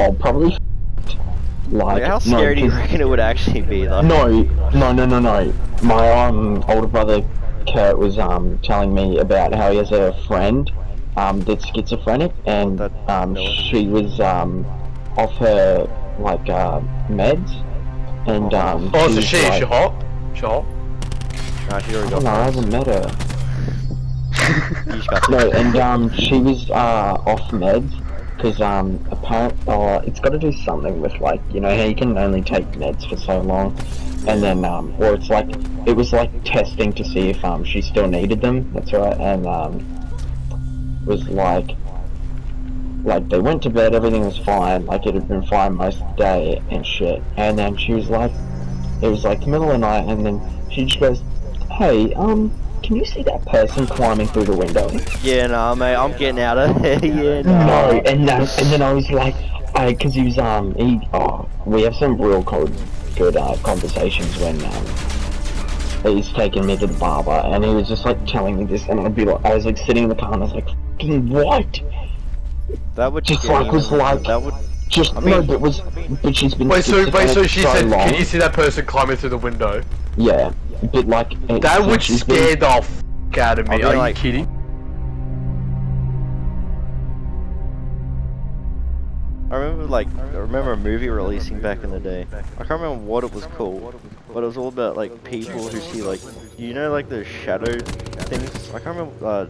Oh, probably. Like, how scary do you reckon it would actually be, though? No. My older brother Kurt was telling me about how he has a friend that's schizophrenic, and she was off her like meds, and so she hot? She hot? Nah, she already I don't know, I haven't met her. You just got No, and she was off meds because apparently it's got to do something with, like, you know how you can only take meds for so long, and then or it's like it was like testing to see if she still needed them. That's right, and was like they went to bed, everything was fine, like it had been fine most of the day and shit, and then she was like, it was like the middle of the night, and then she just goes, "Hey, can you see that person climbing through the window?" Yeah, nah, mate, I'm getting out of here. Yeah, nah. nah. No, and then I was like, because he was we have some real good conversations when he's taking me to the barber, and he was just like telling me this, and I was like sitting in the car, and I was like, "Fucking what?" That would just like was like that would. just I mean, but she's been wait. So she said, long. "Can you see that person climbing through the window?" Yeah, but like that would scare the f out of me. Are you kidding? I remember a movie releasing back in the day. I can't remember what it was called, but it was all about like people who see like, you know, like the shadow things. I can't remember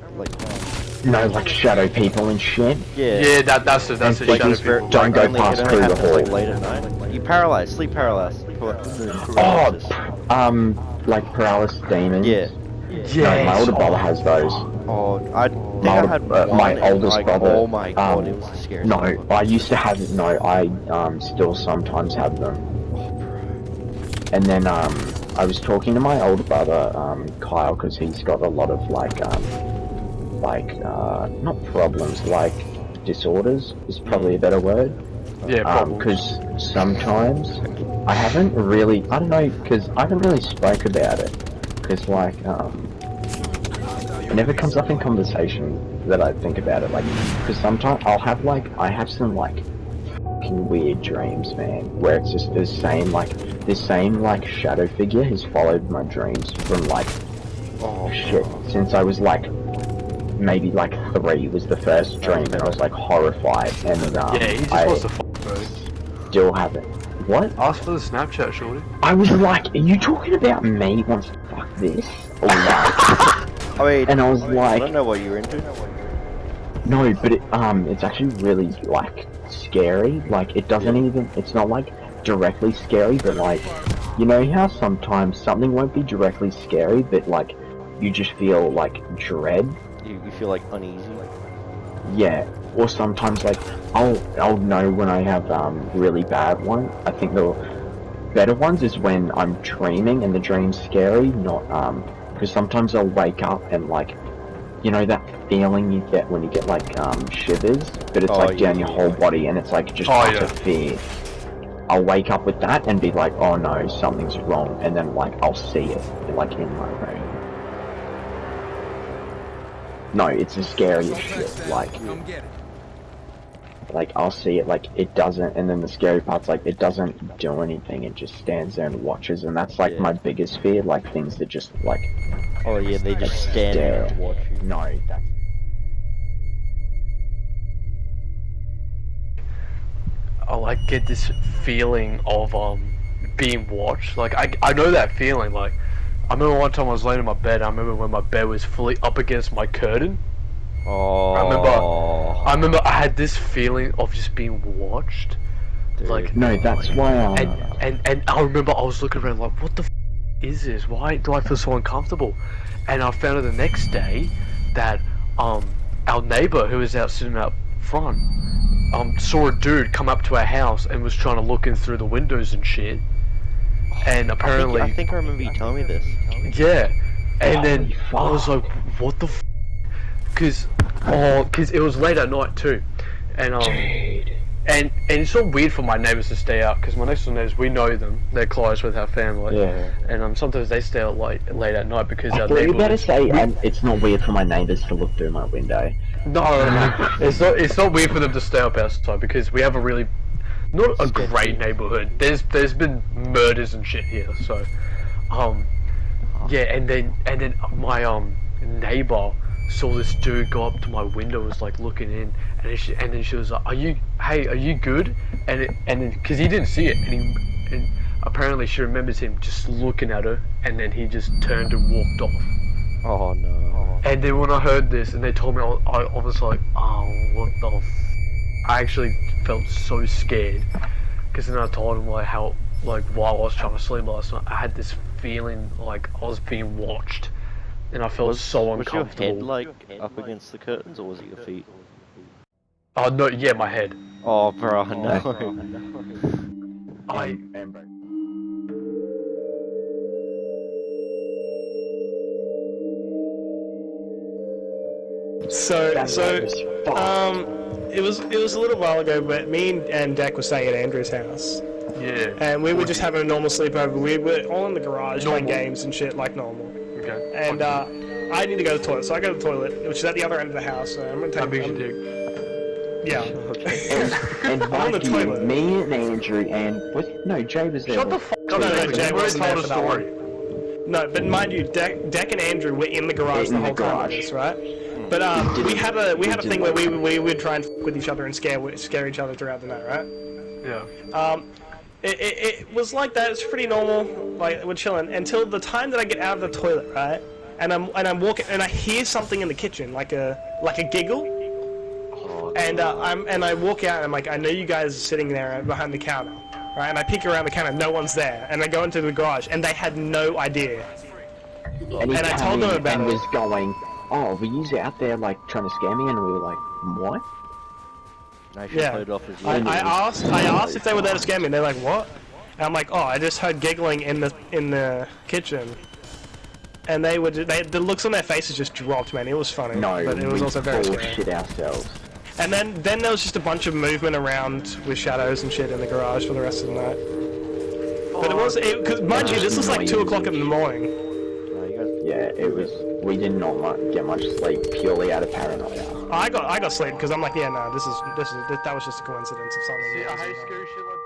no, like shadow people and shit. Yeah, that's the shadow people. Don't go past through the hall. Like late at night. You paralyzed, sleep paralysis. Like paralysis demons. Yeah. No, my older brother has those. Oh, I think I had my oldest brother. Oh my god, it was the scariest. No, I used to have. No, I still sometimes have them. And then I was talking to my older brother Kyle, because he's got a lot of not problems, like disorders is probably a better word. Yeah, because sometimes I haven't really, I don't know, because I haven't really spoke about it, because like it never comes up in conversation that I think about it, like, because sometimes I'll have I have some fucking weird dreams, man, where it's just the same shadow figure has followed my dreams from since I was maybe 3 was the first dream, and I was horrified, and yeah, he just wants to fuck, bro. Still haven't. What? Ask for the Snapchat, shorty. I was like, are you talking about me wants to fuck this? Or I mean, and I was I don't know what you're into. No, but it's actually really scary. It doesn't even. It's not directly scary, but you know how sometimes something won't be directly scary, but you just feel dread. You feel uneasy. Yeah, or sometimes I'll know when I have really bad one. I think the better ones is when I'm dreaming and the dream's scary, not because sometimes I'll wake up and you know that feeling you get when you get shivers, but it's down your whole body, and it's just utter fear. I'll wake up with that and be like, oh no, something's wrong, and then I'll see it in my room. No, it's the scariest shit, I'll see it, it doesn't, and then the scary part's it doesn't do anything, it just stands there and watches, and that's my biggest fear, things that just oh yeah, they just stand there and watch you. No, that's... I get this feeling of being watched, I know that feeling, I remember one time I was laying in my bed. I remember when my bed was fully up against my curtain. Oh. I remember I had this feeling of just being watched. Dude. No, that's why. And I remember I was looking around what the is this? Why do I feel so uncomfortable? And I found out the next day that our neighbor who was out sitting out front saw a dude come up to our house and was trying to look in through the windows and shit. And apparently, I think I remember you telling me this. Yeah, and then I was like, "What the?" Because it was late at night too, and and it's not weird for my neighbors to stay out because my next door neighbors, we know them, they're close with our family. Yeah. And sometimes they stay out late at night because our neighbors. You better say we... it's not weird for my neighbors to look through my window. No, it's not weird for them to stay up outside because we have a really not a Sketchy. great neighborhood. There's been murders and shit here, so yeah, and then my neighbor saw this dude go up to my window and was like looking in, and then she was like, are you good? And then because he didn't see it, and apparently she remembers him just looking at her, and then he just turned and walked off. Oh no. And then when I heard this and they told me, I was like, oh, what the I actually felt so scared, because then I told him like how, like, while I was trying to sleep last night, I had this feeling like I was being watched, and I felt so Was your uncomfortable. head like up against the curtains, or was it your feet? Oh no, yeah, my head. Oh, bro, no. I It was a little while ago, but me and Dak were staying at Andrew's house, yeah. and we were just having a normal sleepover. We were all in the garage playing Normal. games and shit like normal. Okay. And I need to go to the toilet, so I go to the toilet, which is at the other end of the house. So I'm gonna How take. big's your dick? Yeah. And I'm on the mind you, toilet. me and Andrew and Jay was there. Shut the fuck up. No, Jay. Jay You already wasn't told there a for that one. story. No, but mind you, Dak and Andrew were in the garage In the the whole time with garage. us, right? But we had a thing where we would try and f with each other and scare each other throughout the night, right? Yeah. It was like that. It's pretty normal. Like, we're chilling until the time that I get out of the toilet, right? And I'm walking and I hear something in the kitchen, like a giggle. And I walk out and I'm like, I know you guys are sitting there behind the counter, right? And I peek around the counter, no one's there. And I go into the garage and they had no idea. And I told them about and it. was going, oh, were you out there like trying to scare me? And we were like, what? I should Yeah. play it off as you. I asked if they were there to scare me, and they're like, "What?" And I'm like, "Oh, I just heard giggling in the kitchen." And the looks on their faces just dropped, man. It was funny, No, but it was we also very scary. bullshit ourselves. And then there was just a bunch of movement around with shadows and shit in the garage for the rest of the night. But because mind you, this was like 2 o'clock in the morning. No, you guys. Yeah, it was. We did not get much sleep purely out of paranoia. I got sleep because I'm like, yeah, no, that was just a coincidence of something. See, I hate scary shit like